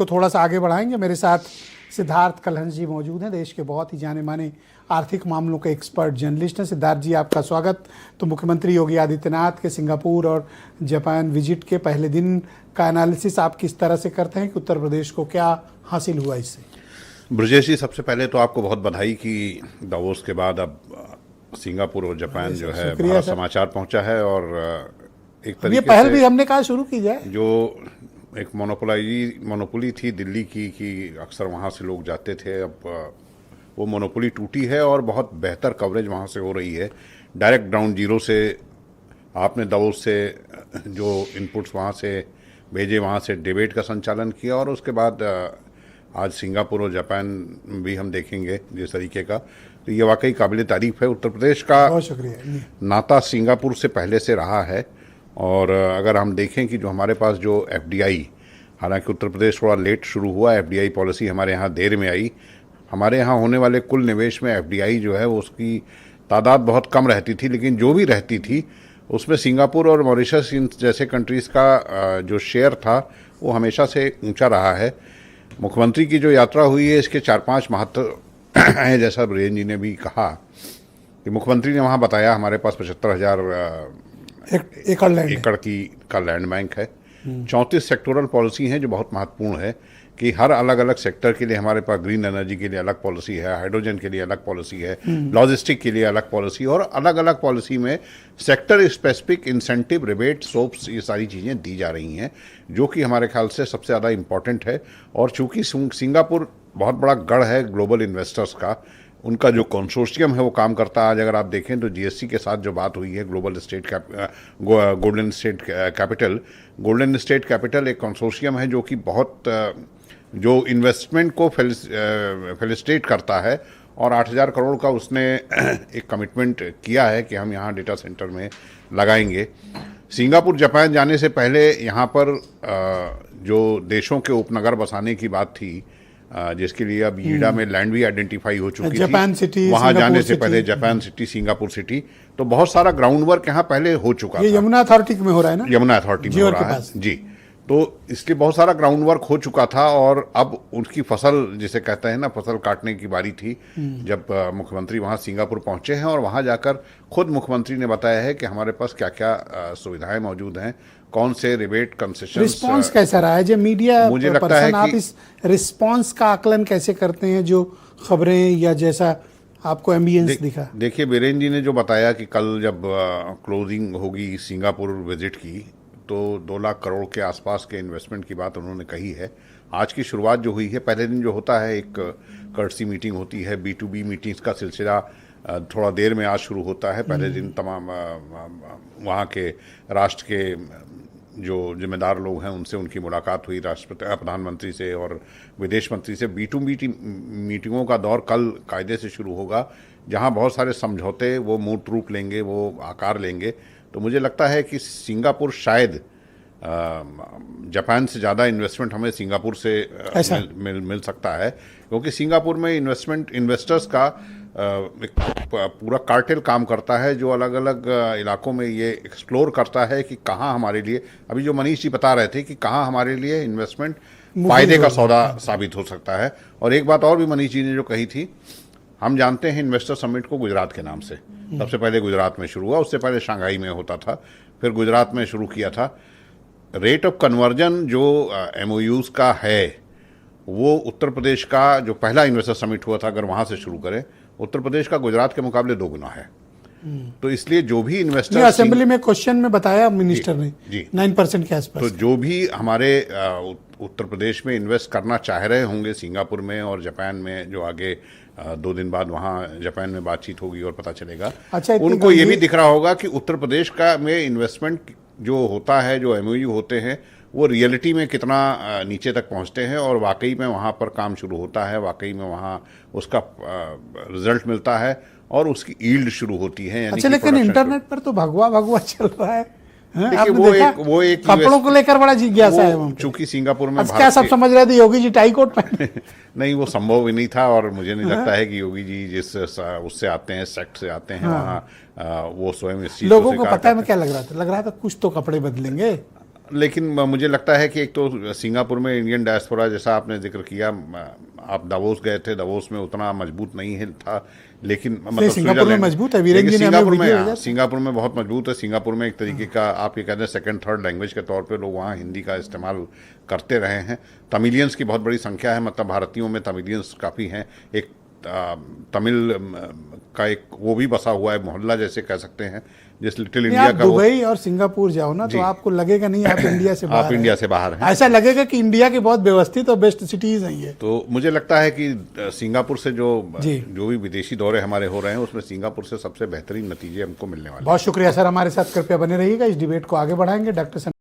को थोड़ा सा आगे बढ़ाएंगे। मेरे साथ सिद्धार्थ कलहंस जी मौजूद हैं, देश के बहुत ही जाने माने आर्थिक मामलों के एक्सपर्ट जर्नलिस्ट हैं। सिद्धार्थ जी, आपका स्वागत। तो मुख्यमंत्री योगी आदित्यनाथ के सिंगापुर और जापान विजिट के पहले दिन का एनालिसिस आप किस तरह से करते हैं कि उत्तर प्रदेश को क्या हासिल हुआ इससे? ब्रजेश जी, सबसे पहले तो आपको बहुत बधाई कि दावोस के बाद अब सिंगापुर और जापान जो है भारत समाचार पहुंचा है। और एक तरीके ये पहल भी हमने कहा शुरू की जाए। जो एक मोनोपोली थी दिल्ली की कि अक्सर वहाँ से लोग जाते थे, अब वो मोनोपोली टूटी है और बहुत बेहतर कवरेज वहाँ से हो रही है। डायरेक्ट ग्राउंड जीरो से आपने दावोस से जो इनपुट्स वहाँ से भेजे, वहाँ से डिबेट का संचालन किया और उसके बाद आज सिंगापुर और जापान भी हम देखेंगे जिस तरीके का, तो ये वाकई काबिल तारीफ है। उत्तर प्रदेश का बहुत शुक्रिया। नाता सिंगापुर से पहले से रहा है। और अगर हम देखें कि जो हमारे पास जो एफडीआई, हालांकि उत्तर प्रदेश थोड़ा लेट शुरू हुआ, एफडीआई पॉलिसी हमारे यहाँ देर में आई। हमारे यहाँ होने वाले कुल निवेश में एफडीआई जो है उसकी तादाद बहुत कम रहती थी, लेकिन जो भी रहती थी उसमें सिंगापुर और मॉरिशस जैसे कंट्रीज़ का जो शेयर था वो हमेशा से ऊंचा रहा है। मुख्यमंत्री की जो यात्रा हुई है इसके 4-5 महत्व हैं, जैसा ब्रेन जी ने भी कहा कि मुख्यमंत्री ने वहाँ बताया हमारे पास 75,000 एकड़ का लैंड बैंक है। 34 सेक्टोरल पॉलिसी हैं जो बहुत महत्वपूर्ण है कि हर अलग अलग सेक्टर के लिए हमारे पास ग्रीन एनर्जी के लिए अलग पॉलिसी है, हाइड्रोजन के लिए अलग पॉलिसी है, लॉजिस्टिक के लिए अलग पॉलिसी, और अलग अलग पॉलिसी में sector specific incentive, rebate, soaps, ये सारी चीज़ें दी जा रही हैं जो कि हमारे ख्याल से सबसे ज़्यादा इम्पॉर्टेंट है। और चूँकि सिंगापुर बहुत बड़ा गढ़ है ग्लोबल इन्वेस्टर्स का, उनका जो कंसोर्शियम है वो काम करता है। आज अगर आप देखें तो जीएससी के साथ जो बात हुई है, गोल्डन स्टेट कैपिटल एक कंसोर्शियम है जो कि बहुत जो इन्वेस्टमेंट को फेलिसिटेट करता है और 8,000 करोड़ का उसने एक कमिटमेंट किया है कि हम यहाँ डेटा सेंटर में लगाएंगे। सिंगापुर जापान जाने से पहले यहाँ पर जो देशों के उपनगर बसाने की बात थी, जिसके लिए अब ईडा में लैंड भी आइडेंटिफाई हो चुकी थी, वहाँ जाने से पहले जापान सिटी, सिंगापुर सिटी, तो बहुत सारा ग्राउंड वर्क यहाँ पहले हो चुका था। ये यमुना अथॉरिटी में हो रहा है ना? यमुना अथॉरिटी में हो रहा है जी। तो इसलिए बहुत सारा ग्राउंड वर्क हो चुका था और अब उनकी फसल, जिसे कहते हैं ना, फसल काटने की बारी थी जब मुख्यमंत्री वहाँ सिंगापुर पहुँचे हैं। और वहाँ जाकर खुद मुख्यमंत्री ने बताया है कि हमारे पास क्या क्या सुविधाएं मौजूद हैं, कौन से रिबेट, कंसेशन। रिस्पांस कैसा रहा है? जो मीडिया मुझे लगता है आप इस रिस्पांस का आकलन कैसे करते हैं, जो खबरें या जैसा आपको एम्बियंस दिखा? देखिए, बीरेन जी ने जो बताया कि कल जब क्लोजिंग होगी सिंगापुर विजिट की तो 2 लाख करोड़ के आसपास के इन्वेस्टमेंट की बात उन्होंने कही है। आज की शुरुआत जो हुई है, पहले दिन जो होता है एक कर्टसी मीटिंग होती है, B2B मीटिंग्स का सिलसिला थोड़ा देर में आज शुरू होता है। पहले दिन तमाम वहाँ के राष्ट्र के जो जिम्मेदार लोग हैं उनसे उनकी मुलाकात हुई, प्रधानमंत्री से और विदेश मंत्री से। B2B मीटिंगों का दौर कल कायदे से शुरू होगा, जहाँ बहुत सारे समझौते वो मूर्त रूप लेंगे, वो आकार लेंगे। तो मुझे लगता है कि सिंगापुर शायद जापान से ज़्यादा इन्वेस्टमेंट हमें सिंगापुर से मिल सकता है, क्योंकि सिंगापुर में इन्वेस्टर्स का एक पूरा कार्टेल काम करता है जो अलग अलग इलाकों में ये एक्सप्लोर करता है कि कहाँ हमारे लिए, अभी जो मनीष जी बता रहे थे कि कहाँ हमारे लिए इन्वेस्टमेंट फायदे का सौदा साबित हो सकता है। और एक बात और भी मनीष जी ने जो कही थी, हम जानते हैं इन्वेस्टर समिट को गुजरात के नाम से सबसे पहले गुजरात में शुरू हुआ, उससे पहले शंघाई में होता था, फिर गुजरात में शुरू किया था। रेट ऑफ कन्वर्जन जो MOUs का है वो उत्तर प्रदेश का जो पहला इन्वेस्टर समिट हुआ था, अगर वहाँ से शुरू करें, उत्तर प्रदेश का गुजरात के मुकाबले 2 गुना है। तो इसलिए जो भी इन्वेस्टर, असेंबली में क्वेश्चन में बताया मिनिस्टर ने 9% के आसपास, तो जो भी हमारे उत्तर प्रदेश में इन्वेस्ट करना चाह रहे होंगे सिंगापुर में और जापान में, जो आगे 2 दिन बाद वहाँ जापान में बातचीत होगी और पता चलेगा, अच्छा, उनको ये भी दिख रहा होगा कि उत्तर प्रदेश का में इन्वेस्टमेंट जो होता है, जो MOU होते हैं, वो रियलिटी में कितना नीचे तक पहुँचते हैं और वाकई में वहाँ पर काम शुरू होता है, वाकई में वहाँ उसका रिजल्ट मिलता है और उसकी ईल्ड शुरू होती है। अच्छा, लेकिन इंटरनेट पर तो भगवा चल रहा है। वो एक कपड़ों को लेकर बड़ा जिज्ञासा है। चूंकि सिंगापुर में क्या सब समझ रहे थे योगी जी टाई कोट पहने? नहीं, वो संभव ही नहीं था और मुझे नहीं लगता है कि योगी जी जिस उससे आते हैं, सेक्ट से आते हैं, वहाँ वो स्वयं इस चीज लोगों को पता है। मैं क्या लग रहा था कुछ तो कपड़े बदलेंगे। लेकिन मुझे लगता है कि एक तो सिंगापुर में इंडियन डायस्पोरा, जैसा आपने जिक्र किया, आप दावोस गए थे, दावोस में उतना मजबूत नहीं है था, लेकिन मतलब सिंगापुर में मजबूत है, वीरेंद्र जी ने हमें वीडियो भेजा था। सिंगापुर में बहुत मजबूत है। सिंगापुर में एक तरीके का आप ये कहते हैं सेकंड थर्ड लैंग्वेज के तौर पे लोग वहाँ हिंदी का इस्तेमाल करते रहे हैं। तमिलियंस की बहुत बड़ी संख्या है, मतलब भारतीयों में तमिलियंस काफ़ी हैं। एक तमिल का एक वो भी बसा हुआ है, मोहल्ला जैसे कह सकते हैं, जिस लिटिल इंडिया आप का वो। दुबई और सिंगापुर जाओ ना तो आपको लगेगा नहीं आप इंडिया से बाहर आप इंडिया से बाहर हैं, ऐसा लगेगा कि इंडिया की बहुत व्यवस्थित और बेस्ट सिटीज हैं ये। तो मुझे लगता है कि सिंगापुर से जो जी। भी विदेशी दौरे हमारे हो रहे हैं उसमें सिंगापुर से सबसे बेहतरीन नतीजे हमको मिलने वाले हैं। बहुत शुक्रिया सर, हमारे साथ कृपया बने रहिएगा, इस डिबेट को आगे बढ़ाएंगे। डॉक्टर